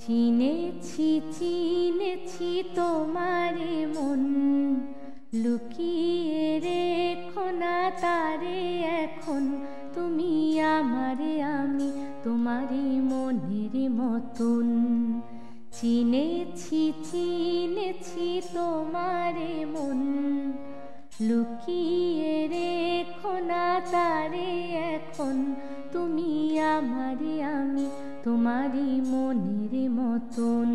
চিনেছি চিনেছি তোমারে মন, লুকিয়ে রেখো না তারে এখন। তুমি আমারে, আমি তোমারই মনের মতন। চিনেছি চিনেছি তোমারে মন, লুকিয়ে রেখো না তারে এখন। তুমি আমারে, আমি তোমারই মনের মতন।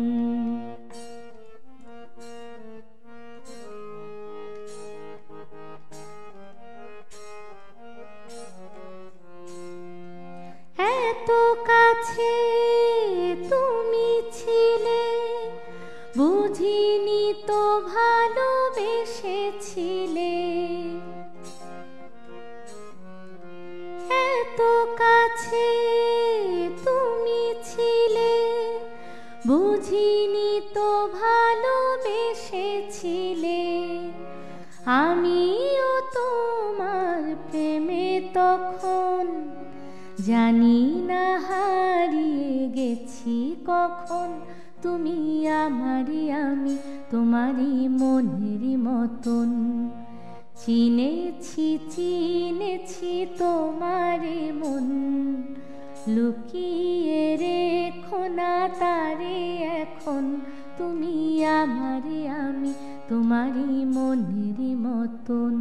এত কাছে তুমি ছিলে, বুঝিনি তো ভালোবেসেছিলে। এত কাছে তুমি ছিলে, বুঝিনি তো ভালোবেসেছিলে। আমিও তোমার প্রেমে তখন, জানি না হারিয়ে গেছি কখন। তুমি আমারই, আমি তোমারই মনের মতন। চিনেছি চিনেছি তোমারে মন, লুকিয়ে রেখো না তারে এখন। তুমি আমারে, আমি তোমারই মনের মতন।